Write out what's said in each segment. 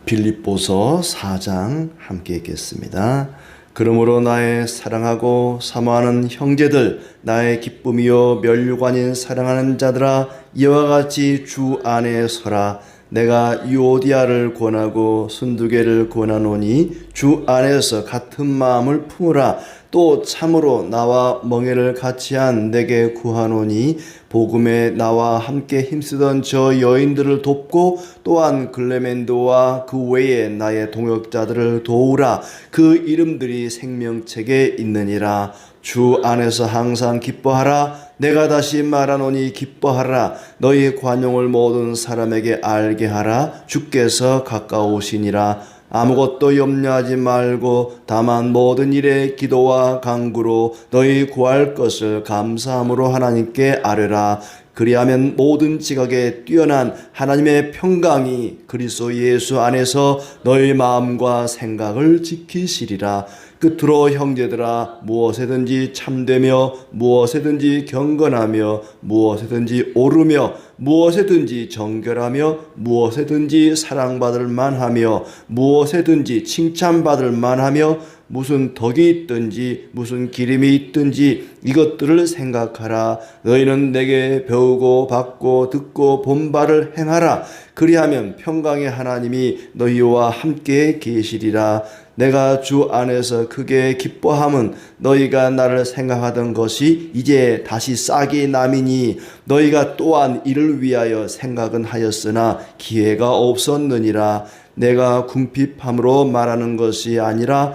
빌립보서 4장 함께 읽겠습니다. 그러므로 나의 사랑하고 사모하는 형제들, 나의 기쁨이요 면류관인 사랑하는 자들아, 이와 같이 주 안에 서라. 내가 유오디아를 권하고 순두개를 권하노니 주 안에서 같은 마음을 품으라. 또 참으로 나와 멍에를 같이한 내게 구하노니 복음에 나와 함께 힘쓰던 저 여인들을 돕고 또한 글레멘도와 그 외에 나의 동역자들을 도우라. 그 이름들이 생명책에 있느니라. 주 안에서 항상 기뻐하라. 내가 다시 말하노니 기뻐하라. 너희 관용을 모든 사람에게 알게 하라. 주께서 가까우시니라. 아무것도 염려하지 말고 다만 모든 일에 기도와 간구로 너희 구할 것을 감사함으로 하나님께 아뢰라. 그리하면 모든 지각에 뛰어난 하나님의 평강이 그리스도 예수 안에서 너희 마음과 생각을 지키시리라. 끝으로 형제들아, 무엇에든지 참되며 무엇에든지 경건하며 무엇에든지 오르며 무엇에든지 정결하며 무엇에든지 사랑받을 만하며 무엇에든지 칭찬받을 만하며 무슨 덕이 있든지 무슨 기림이 있든지 이것들을 생각하라. 너희는 내게 배우고 받고 듣고 본 바를 행하라. 그리하면 평강의 하나님이 너희와 함께 계시리라. 내가 주 안에서 크게 기뻐함은 너희가 나를 생각하던 것이 이제 다시 싹이 남이니 너희가 또한 이를 위하여 생각은 하였으나 기회가 없었느니라. 내가 궁핍함으로 말하는 것이 아니라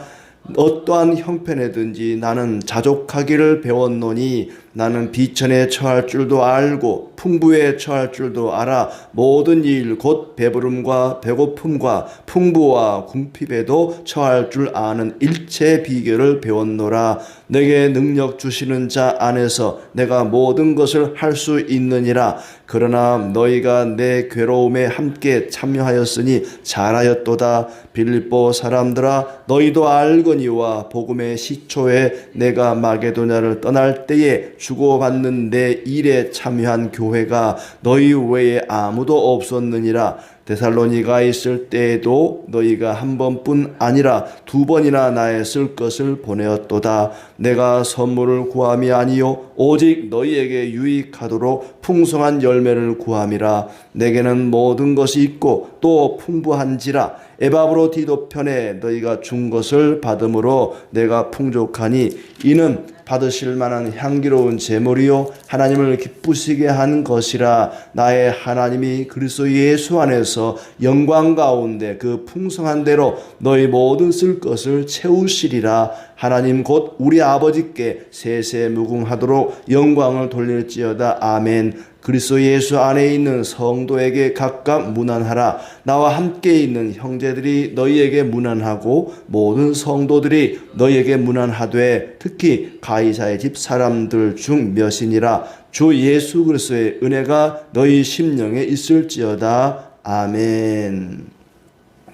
어떠한 형편에든지 나는 자족하기를 배웠노니 나는 비천에 처할 줄도 알고 풍부에 처할 줄도 알아. 모든 일 곧 배부름과 배고픔과 풍부와 궁핍에도 처할 줄 아는 일체 비결을 배웠노라. 내게 능력 주시는 자 안에서 내가 모든 것을 할 수 있느니라. 그러나 너희가 내 괴로움에 함께 참여하였으니 잘하였도다. 빌립보 사람들아, 너희도 알거니와 복음의 시초에 내가 마게도냐를 떠날 때에 주고받는 내 일에 참여한 교회가 너희 외에 아무도 없었느니라. 데살로니가에 있을 때에도 너희가 한 번뿐 아니라 두 번이나 나의 쓸 것을 보내었도다. 내가 선물을 구함이 아니요 오직 너희에게 유익하도록 풍성한 열매를 구함이라. 내게는 모든 것이 있고 또 풍부한지라. 에바브로디도 편에 너희가 준 것을 받음으로 내가 풍족하니 이는 받으실 만한 향기로운 제물이요 하나님을 기쁘시게 한 것이라. 나의 하나님이 그리스도 예수 안에서 영광 가운데 그 풍성한 대로 너희 모든 쓸 것을 채우시리라. 하나님 곧 우리 아버지께 세세무궁하도록 영광을 돌릴지어다. 아멘. 그리스도 예수 안에 있는 성도에게 각각 문안하라. 나와 함께 있는 형제들이 너희에게 문안하고 모든 성도들이 너희에게 문안하되 특히 가이사의 집 사람들 중 몇이니라. 주 예수 그리스도의 은혜가 너희 심령에 있을지어다. 아멘.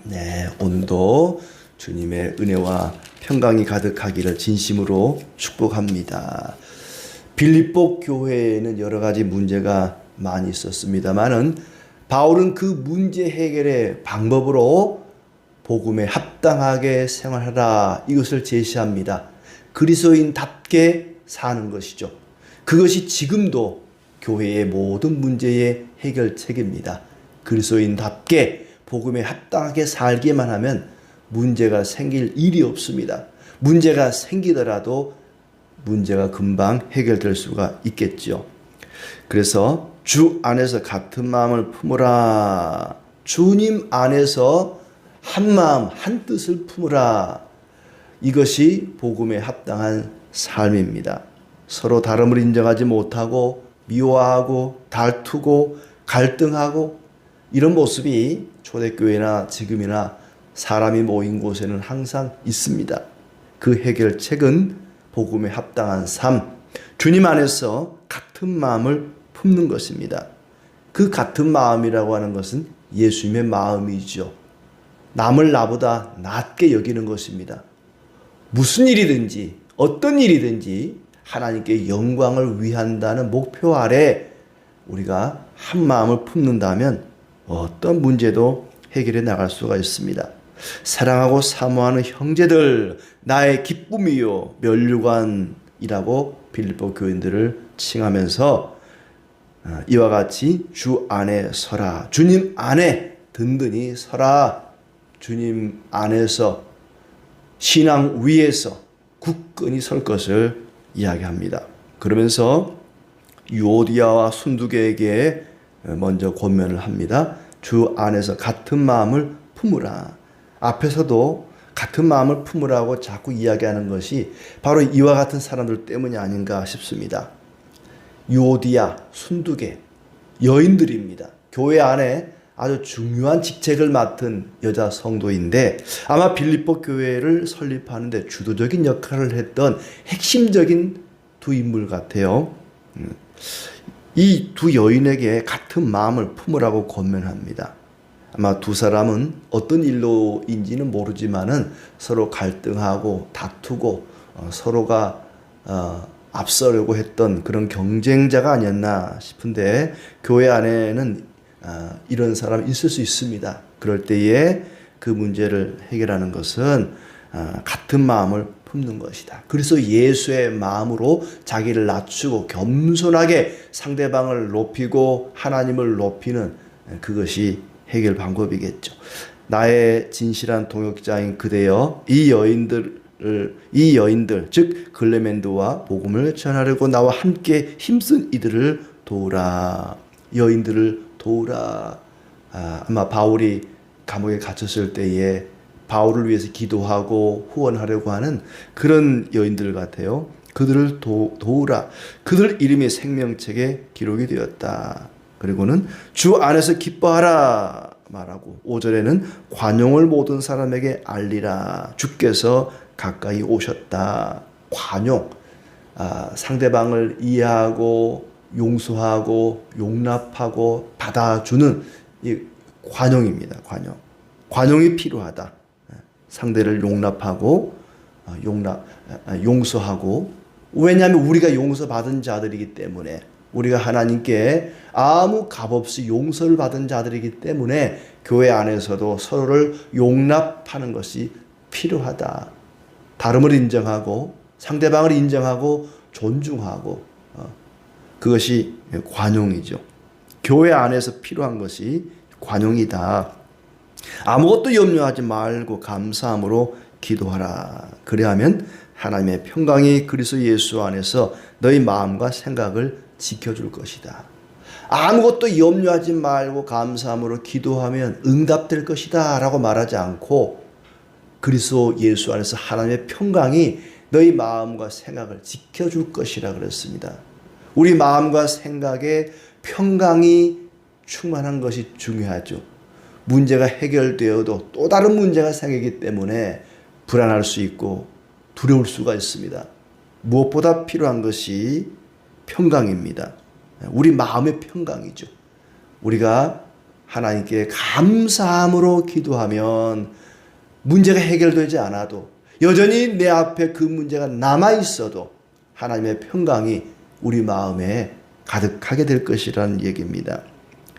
네, 오늘도 주님의 은혜와 평강이 가득하기를 진심으로 축복합니다. 빌립보 교회에는 여러 가지 문제가 많이 있었습니다만은 바울은 그 문제 해결의 방법으로 복음에 합당하게 생활하라 이것을 제시합니다. 그리스도인답게 사는 것이죠. 그것이 지금도 교회의 모든 문제의 해결책입니다. 그리스도인답게 복음에 합당하게 살기만 하면 문제가 생길 일이 없습니다. 문제가 생기더라도 문제가 금방 해결될 수가 있겠죠. 그래서 주 안에서 같은 마음을 품으라. 주님 안에서 한 마음 한 뜻을 품으라. 이것이 복음에 합당한 삶입니다. 서로 다름을 인정하지 못하고 미워하고 다투고 갈등하고 이런 모습이 초대교회나 지금이나 사람이 모인 곳에는 항상 있습니다. 그 해결책은 복음에 합당한 삶, 주님 안에서 같은 마음을 품는 것입니다. 그 같은 마음이라고 하는 것은 예수님의 마음이죠. 남을 나보다 낮게 여기는 것입니다. 무슨 일이든지 어떤 일이든지 하나님께 영광을 위한다는 목표 아래 우리가 한 마음을 품는다면 어떤 문제도 해결해 나갈 수가 있습니다. 사랑하고 사모하는 형제들, 나의 기쁨이요 면류관이라고 빌립보 교인들을 칭하면서 이와 같이 주 안에 서라, 주님 안에 든든히 서라, 주님 안에서 신앙 위에서 굳건히 설 것을 이야기합니다. 그러면서 유오디아와 순두계에게 먼저 권면을 합니다. 주 안에서 같은 마음을 품으라. 앞에서도 같은 마음을 품으라고 자꾸 이야기하는 것이 바로 이와 같은 사람들 때문이 아닌가 싶습니다. 유오디아, 순두계, 여인들입니다. 교회 안에 아주 중요한 직책을 맡은 여자 성도인데 아마 빌립보 교회를 설립하는데 주도적인 역할을 했던 핵심적인 두 인물 같아요. 이 두 여인에게 같은 마음을 품으라고 권면합니다. 아마 두 사람은 어떤 일로인지는 모르지만은 서로 갈등하고 다투고 서로가 앞서려고 했던 그런 경쟁자가 아니었나 싶은데 교회 안에는 이런 사람이 있을 수 있습니다. 그럴 때에 그 문제를 해결하는 것은 같은 마음을 품는 것이다. 그래서 예수의 마음으로 자기를 낮추고 겸손하게 상대방을 높이고 하나님을 높이는 그것이 해결 방법이겠죠. 나의 진실한 동역자인 그대여 이 여인들 즉 글레멘드와 복음을 전하려고 나와 함께 힘쓴 이들을 도우라. 여인들을 도우라. 아마 바울이 감옥에 갇혔을 때에 바울을 위해서 기도하고 후원하려고 하는 그런 여인들 같아요. 그들을 도우라. 그들 이름이 생명책에 기록이 되었다. 그리고는 주 안에서 기뻐하라 말하고 5절에는 관용을 모든 사람에게 알리라. 주께서 가까이 오셨다. 관용, 상대방을 이해하고 용서하고 용납하고 받아주는 이 관용입니다. 관용이 필요하다. 상대를 용납하고 용서하고, 왜냐하면 우리가 용서받은 자들이기 때문에, 우리가 하나님께 아무 값없이 용서를 받은 자들이기 때문에 교회 안에서도 서로를 용납하는 것이 필요하다. 다름을 인정하고 상대방을 인정하고 존중하고, 그것이 관용이죠. 교회 안에서 필요한 것이 관용이다. 아무것도 염려하지 말고 감사함으로 기도하라. 그리하면 하나님의 평강이 그리스도 예수 안에서 너희 마음과 생각을 지켜줄 것이다. 아무것도 염려하지 말고 감사함으로 기도하면 응답될 것이다 라고 말하지 않고 그리스도 예수 안에서 하나님의 평강이 너희 마음과 생각을 지켜줄 것이라 그랬습니다. 우리 마음과 생각에 평강이 충만한 것이 중요하죠. 문제가 해결되어도 또 다른 문제가 생기기 때문에 불안할 수 있고 두려울 수가 있습니다. 무엇보다 필요한 것이 평강입니다. 우리 마음의 평강이죠. 우리가 하나님께 감사함으로 기도하면 문제가 해결되지 않아도 여전히 내 앞에 그 문제가 남아있어도 하나님의 평강이 우리 마음에 가득하게 될 것이라는 얘기입니다.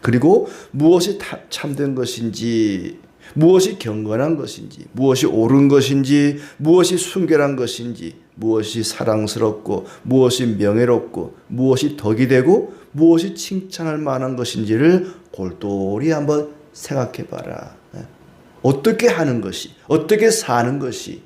그리고 무엇이 참된 것인지, 무엇이 경건한 것인지, 무엇이 옳은 것인지, 무엇이 순결한 것인지, 무엇이 사랑스럽고 무엇이 명예롭고 무엇이 덕이 되고 무엇이 칭찬할 만한 것인지를 골똘히 한번 생각해 봐라. 어떻게 하는 것이, 어떻게 사는 것이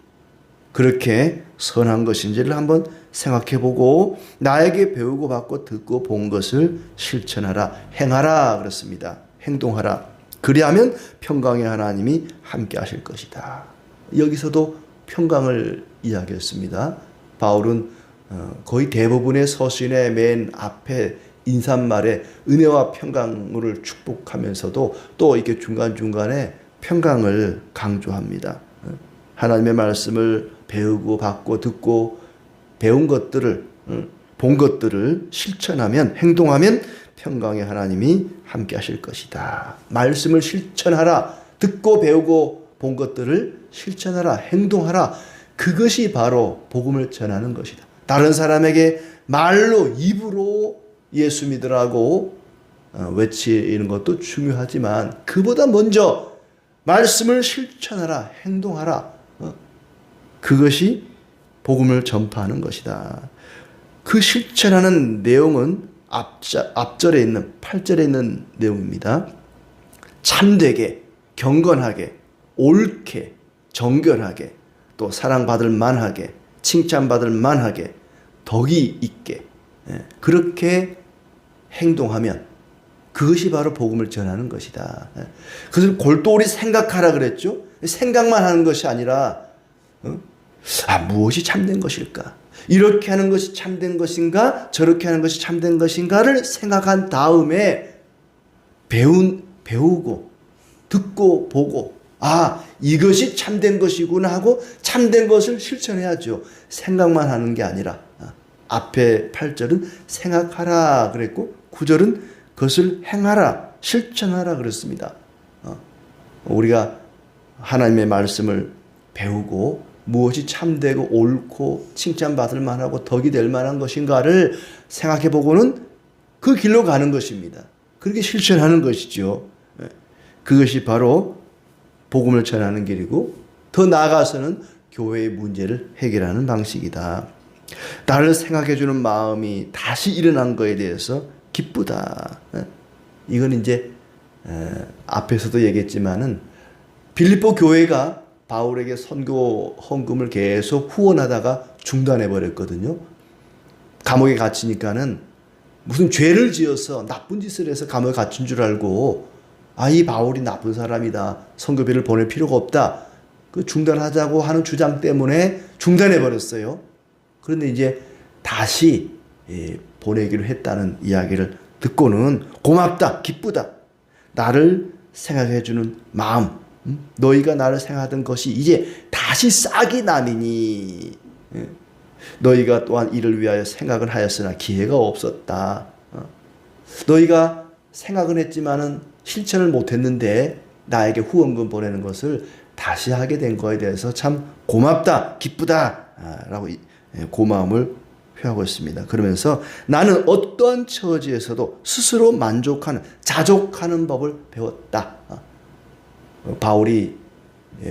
그렇게 선한 것인지를 한번 생각해 보고 나에게 배우고 받고 듣고 본 것을 실천하라, 행하라 그렇습니다. 행동하라. 그리하면 평강의 하나님이 함께 하실 것이다. 여기서도 평강을 이야기했습니다. 바울은 거의 대부분의 서신의 맨 앞에 인사말에 은혜와 평강을 축복하면서도 또 이렇게 중간중간에 평강을 강조합니다. 하나님의 말씀을 배우고 받고 듣고 배운 것들을, 본 것들을 실천하면, 행동하면 평강의 하나님이 함께 하실 것이다. 말씀을 실천하라. 듣고 배우고 본 것들을 실천하라. 행동하라. 그것이 바로 복음을 전하는 것이다. 다른 사람에게 말로, 입으로 예수 믿으라고 외치는 것도 중요하지만 그보다 먼저 말씀을 실천하라, 행동하라. 그것이 복음을 전파하는 것이다. 그 실천하는 내용은 앞절에 있는 8절에 있는 내용입니다. 참되게, 경건하게, 옳게, 정결하게, 또 사랑받을 만하게, 칭찬받을 만하게, 덕이 있게, 그렇게 행동하면 그것이 바로 복음을 전하는 것이다. 그것을 골똘히 생각하라 그랬죠. 생각만 하는 것이 아니라 무엇이 참된 것일까? 이렇게 하는 것이 참된 것인가? 저렇게 하는 것이 참된 것인가를 생각한 다음에 배우고 듣고 보고 이것이 참된 것이구나 하고 참된 것을 실천해야죠. 생각만 하는 게 아니라 앞에 8절은 생각하라 그랬고 9절은 그것을 행하라, 실천하라 그랬습니다. 우리가 하나님의 말씀을 배우고 무엇이 참되고 옳고 칭찬받을 만하고 덕이 될 만한 것인가를 생각해 보고는 그 길로 가는 것입니다. 그렇게 실천하는 것이죠. 그것이 바로 복음을 전하는 길이고 더 나아가서는 교회의 문제를 해결하는 방식이다. 나를 생각해 주는 마음이 다시 일어난 것에 대해서 기쁘다. 이건 이제 앞에서도 얘기했지만은 빌립보 교회가 바울에게 선교 헌금을 계속 후원하다가 중단해 버렸거든요. 감옥에 갇히니까는 무슨 죄를 지어서 나쁜 짓을 해서 감옥에 갇힌 줄 알고 이 바울이 나쁜 사람이다. 선교비를 보낼 필요가 없다. 그 중단하자고 하는 주장 때문에 중단해 버렸어요. 그런데 이제 다시 보내기로 했다는 이야기를 듣고는 고맙다, 기쁘다. 나를 생각해 주는 마음, 너희가 나를 생각하던 것이 이제 다시 싹이 나미니 너희가 또한 이를 위하여 생각은 하였으나 기회가 없었다. 너희가 생각은 했지만은 실천을 못했는데 나에게 후원금 보내는 것을 다시 하게 된 거에 대해서 참 고맙다, 기쁘다 라고 고마움을 표하고 있습니다. 그러면서 나는 어떠한 처지에서도 스스로 만족하는, 자족하는 법을 배웠다. 바울이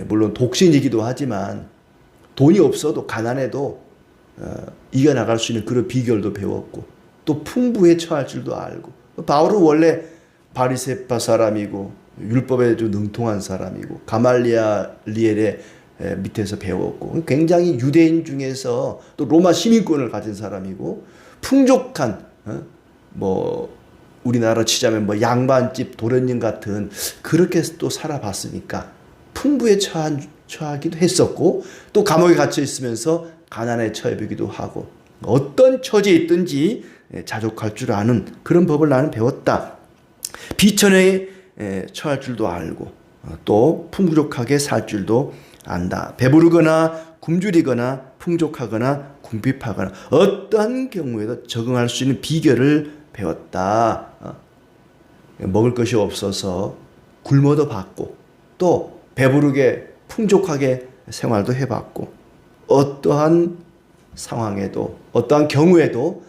물론 독신이기도 하지만 돈이 없어도 가난해도 이겨나갈 수 있는 그런 비결도 배웠고 또 풍부에 처할 줄도 알고 바울은 원래 바리새파 사람이고 율법에 좀 능통한 사람이고 가말리엘의 밑에서 배웠고 굉장히 유대인 중에서 또 로마 시민권을 가진 사람이고 풍족한 우리나라 치자면 양반집 도련님 같은 그렇게 또 살아봤으니까 풍부에 처하기도 했었고 또 감옥에 갇혀 있으면서 가난에 처해보기도 하고 어떤 처지에 있든지 자족할 줄 아는 그런 법을 나는 배웠다. 비천에 처할 줄도 알고 또 풍족하게 살 줄도 안다. 배부르거나 굶주리거나 풍족하거나 궁핍하거나 어떠한 경우에도 적응할 수 있는 비결을 배웠다. 먹을 것이 없어서 굶어도 봤고 또 배부르게 풍족하게 생활도 해봤고 어떠한 상황에도 어떠한 경우에도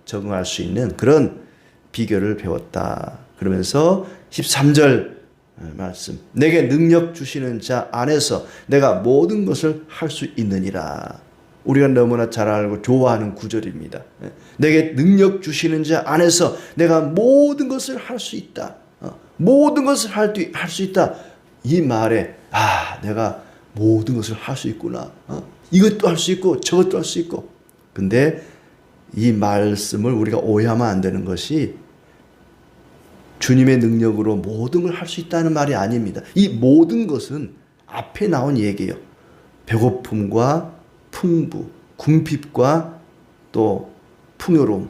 적응할 수 있는 그런 비결을 배웠다. 그러면서 13절 말씀 내게 능력 주시는 자 안에서 내가 모든 것을 할 수 있느니라. 우리가 너무나 잘 알고 좋아하는 구절입니다. 내게 능력 주시는 자 안에서 내가 모든 것을 할 수 있다. 모든 것을 할 수 있다. 이 말에 내가 모든 것을 할 수 있구나. 이것도 할 수 있고 저것도 할 수 있고. 근데 이 말씀을 우리가 오해하면 안 되는 것이 주님의 능력으로 모든 걸 할 수 있다는 말이 아닙니다. 이 모든 것은 앞에 나온 얘기예요. 배고픔과 풍부, 궁핍과 또 풍요로움.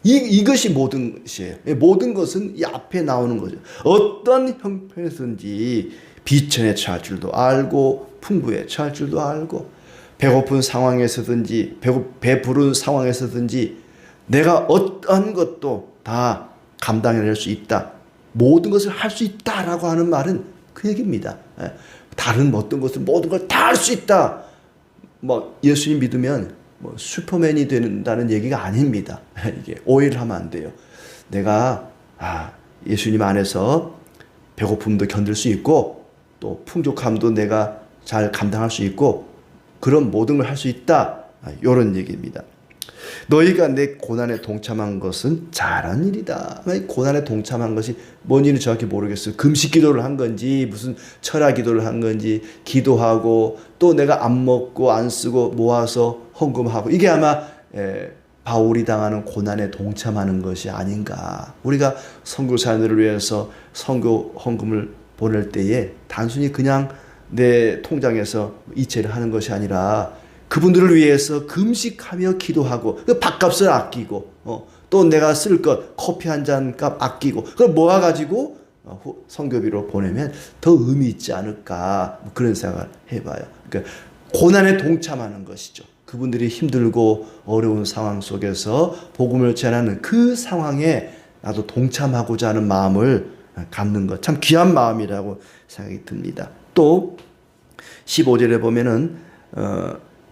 이것이 모든 것이에요. 모든 것은 이 앞에 나오는 거죠. 어떤 형편에서든지 비천에 처할 줄도 알고 풍부에 처할 줄도 알고 배고픈 상황에서든지 배부른 상황에서든지 내가 어떤 것도 다 감당해낼 수 있다. 모든 것을 할 수 있다라고 하는 말은 그 얘기입니다. 다른 어떤 것을 모든 걸 다 할 수 있다. 예수님 믿으면 슈퍼맨이 된다는 얘기가 아닙니다. 이게 오해를 하면 안 돼요. 내가 예수님 안에서 배고픔도 견딜 수 있고 또 풍족함도 내가 잘 감당할 수 있고 그런 모든 걸 할 수 있다. 이런 얘기입니다. 너희가 내 고난에 동참한 것은 잘한 일이다. 고난에 동참한 것이 뭔지는 정확히 모르겠어요. 금식 기도를 한 건지 무슨 철학 기도를 한 건지 기도하고 또 내가 안 먹고 안 쓰고 모아서 헌금하고 이게 아마 바울이 당하는 고난에 동참하는 것이 아닌가. 우리가 선교사들을 위해서 선교 헌금을 보낼 때에 단순히 그냥 내 통장에서 이체를 하는 것이 아니라 그분들을 위해서 금식하며 기도하고 그 밥값을 아끼고 또 내가 쓸 것 커피 한 잔 값 아끼고 그걸 모아가지고 선교비로 보내면 더 의미 있지 않을까 그런 생각을 해봐요. 그러니까 고난에 동참하는 것이죠. 그분들이 힘들고 어려운 상황 속에서 복음을 전하는 그 상황에 나도 동참하고자 하는 마음을 갖는 것 참 귀한 마음이라고 생각이 듭니다. 또 15절에 보면은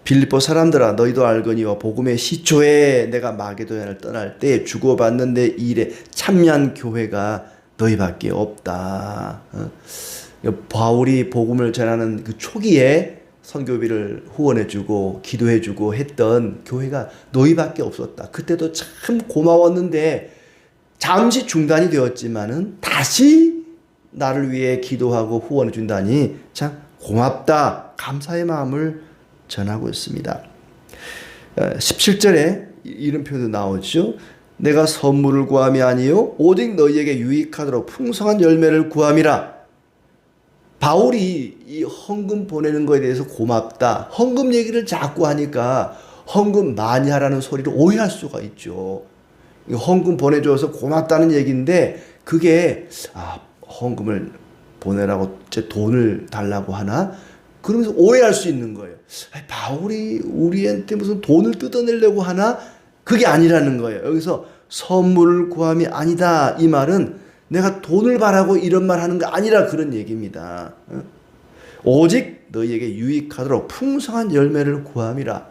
빌립보 사람들아 너희도 알거니와 복음의 시초에 내가 마게도냐를 떠날 때 주고받는 데 일에 참여한 교회가 너희밖에 없다. 바울이 복음을 전하는 그 초기에 선교비를 후원해주고 기도해주고 했던 교회가 너희밖에 없었다. 그때도 참 고마웠는데 잠시 중단이 되었지만은 다시 나를 위해 기도하고 후원해준다니 참 고맙다. 감사의 마음을 전하고 있습니다. 17절에 이런 표현도 나오죠. 내가 선물을 구함이 아니요 오직 너희에게 유익하도록 풍성한 열매를 구함이라. 바울이 이 헌금 보내는 거에 대해서 고맙다. 헌금 얘기를 자꾸 하니까 헌금 많이 하라는 소리를 오해할 수가 있죠. 헌금 보내줘서 고맙다는 얘기인데 그게 헌금을 보내라고 제 돈을 달라고 하나? 그러면서 오해할 수 있는 거예요. 바울이 우리한테 무슨 돈을 뜯어내려고 하나? 그게 아니라는 거예요. 여기서 선물을 구함이 아니다. 이 말은 내가 돈을 바라고 이런 말 하는 거 아니라 그런 얘기입니다. 오직 너희에게 유익하도록 풍성한 열매를 구함이라.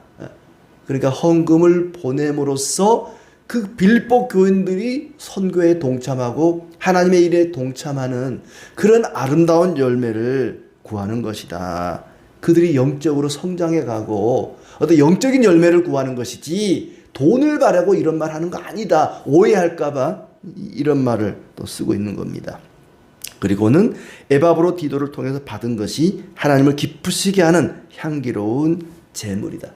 그러니까 헌금을 보냄으로써 그 빌립보 교인들이 선교에 동참하고 하나님의 일에 동참하는 그런 아름다운 열매를 구하는 것이다. 그들이 영적으로 성장해 가고 어떤 영적인 열매를 구하는 것이지 돈을 바라고 이런 말 하는 거 아니다. 오해할까봐 이런 말을 또 쓰고 있는 겁니다. 그리고는 에바브로디도를 통해서 받은 것이 하나님을 기쁘시게 하는 향기로운 제물이다.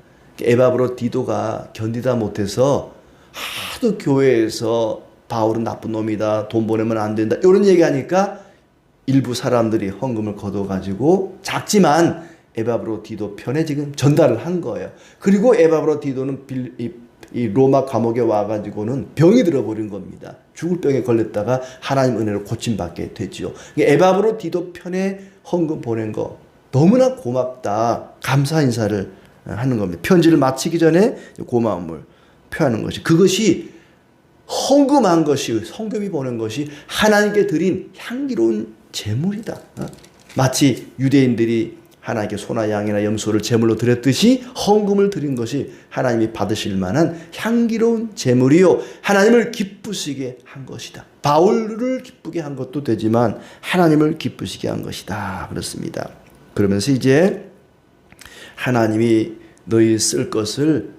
에바브로디도가 견디다 못해서 하도 교회에서 바울은 나쁜 놈이다. 돈 보내면 안 된다. 이런 얘기하니까 일부 사람들이 헌금을 거둬가지고 작지만 에바브로디도 편에 지금 전달을 한 거예요. 그리고 에바브로디도는 이 로마 감옥에 와가지고는 병이 들어버린 겁니다. 죽을 병에 걸렸다가 하나님 은혜로 고침받게 되지요. 에바브로디도 편에 헌금 보낸 거 너무나 고맙다. 감사 인사를 하는 겁니다. 편지를 마치기 전에 고마움을 표하는 것이 그것이 헌금한 것이 성금이 보낸 것이 하나님께 드린 향기로운 제물이다. 마치 유대인들이 하나님께 소나 양이나 염소를 제물로 드렸듯이 헌금을 드린 것이 하나님이 받으실 만한 향기로운 제물이요 하나님을 기쁘시게 한 것이다. 바울을 기쁘게 한 것도 되지만 하나님을 기쁘시게 한 것이다. 그렇습니다. 그러면서 이제 하나님이 너희 쓸 것을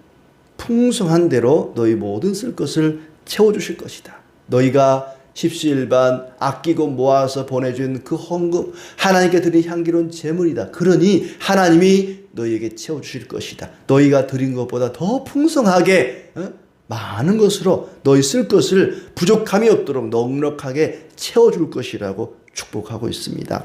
풍성한 대로 너희 모든 쓸 것을 채워주실 것이다. 너희가 십시일반 아끼고 모아서 보내준 그 헌금 하나님께 드린 향기로운 제물이다. 그러니 하나님이 너희에게 채워주실 것이다. 너희가 드린 것보다 더 풍성하게 많은 것으로 너희 쓸 것을 부족함이 없도록 넉넉하게 채워줄 것이라고 축복하고 있습니다.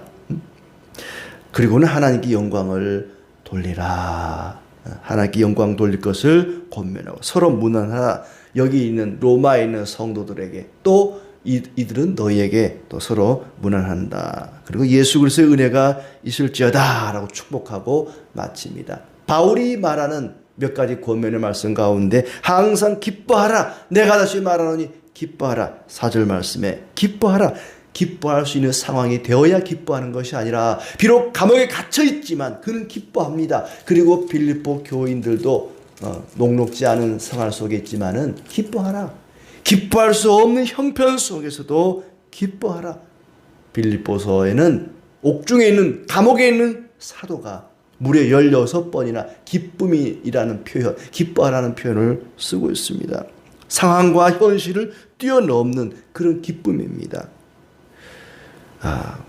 그리고는 하나님께 영광을 돌리라. 하나님께 영광 돌릴 것을 권면하고 서로 문안하라. 여기 있는 로마에 있는 성도들에게 또 이들은 너희에게 또 서로 문안한다. 그리고 예수 그리스도의 은혜가 있을지어다 라고 축복하고 마칩니다. 바울이 말하는 몇 가지 권면의 말씀 가운데 항상 기뻐하라. 내가 다시 말하노니 기뻐하라. 4절 말씀에 기뻐하라. 기뻐할 수 있는 상황이 되어야 기뻐하는 것이 아니라 비록 감옥에 갇혀 있지만 그는 기뻐합니다. 그리고 빌립보 교인들도 녹록지 않은 생활 속에 있지만은 기뻐하라. 기뻐할 수 없는 형편 속에서도 기뻐하라. 빌립보서에는 옥중에 있는 감옥에 있는 사도가 무려 16번이나 기쁨이라는 표현, 기뻐하라는 표현을 쓰고 있습니다. 상황과 현실을 뛰어넘는 그런 기쁨입니다.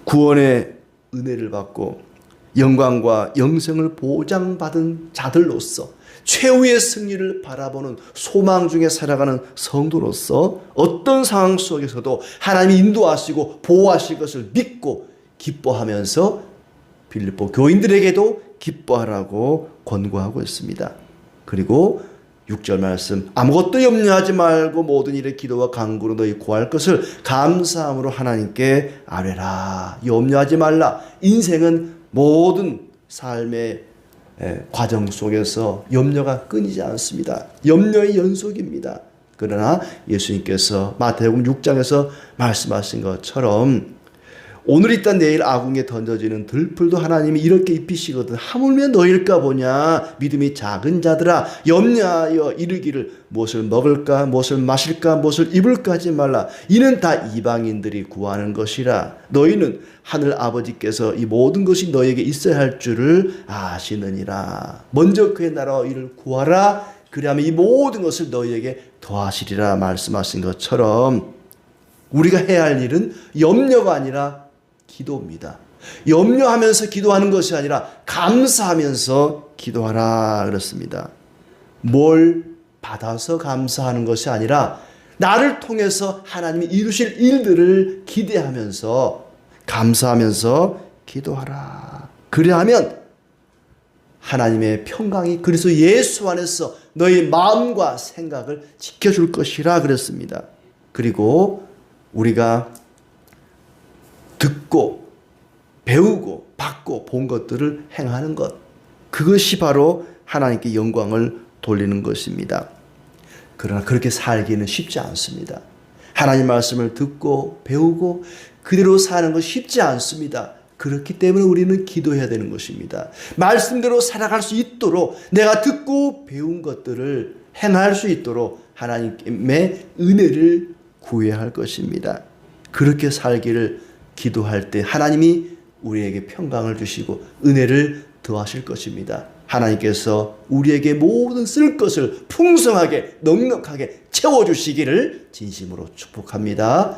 구원의 은혜를 받고 영광과 영생을 보장받은 자들로서 최후의 승리를 바라보는 소망 중에 살아가는 성도로서 어떤 상황 속에서도 하나님이 인도하시고 보호하실 것을 믿고 기뻐하면서 빌립보 교인들에게도 기뻐하라고 권고하고 있습니다. 그리고 6절 말씀, 아무것도 염려하지 말고 모든 일에 기도와 간구로 너희 구할 것을 감사함으로 하나님께 아뢰라. 염려하지 말라. 인생은 모든 삶의 과정 속에서 염려가 끊이지 않습니다. 염려의 연속입니다. 그러나 예수님께서 마태복음 6장에서 말씀하신 것처럼 오늘 있다 내일 아궁에 던져지는 들풀도 하나님이 이렇게 입히시거든. 하물며 너일까 보냐. 믿음이 작은 자들아, 염려하여 이르기를 무엇을 먹을까, 무엇을 마실까, 무엇을 입을까 하지 말라. 이는 다 이방인들이 구하는 것이라. 너희는 하늘 아버지께서 이 모든 것이 너에게 있어야 할 줄을 아시느니라. 먼저 그의 나라와 이를 구하라. 그리하면 이 모든 것을 너희에게 더하시리라 말씀하신 것처럼 우리가 해야 할 일은 염려가 아니라 기도입니다. 염려하면서 기도하는 것이 아니라 감사하면서 기도하라 그렇습니다. 뭘 받아서 감사하는 것이 아니라 나를 통해서 하나님이 이루실 일들을 기대하면서 감사하면서 기도하라. 그리하면 하나님의 평강이 그리스도 예수 안에서 너희 마음과 생각을 지켜줄 것이라 그랬습니다. 그리고 우리가 듣고 배우고 받고 본 것들을 행하는 것, 그것이 바로 하나님께 영광을 돌리는 것입니다. 그러나 그렇게 살기는 쉽지 않습니다. 하나님 말씀을 듣고 배우고 그대로 사는 것이 쉽지 않습니다. 그렇기 때문에 우리는 기도해야 되는 것입니다. 말씀대로 살아갈 수 있도록 내가 듣고 배운 것들을 행할 수 있도록 하나님의 은혜를 구해야 할 것입니다. 그렇게 살기를 기도할 때 하나님이 우리에게 평강을 주시고 은혜를 더하실 것입니다. 하나님께서 우리에게 모든 쓸 것을 풍성하게 넉넉하게 채워주시기를 진심으로 축복합니다.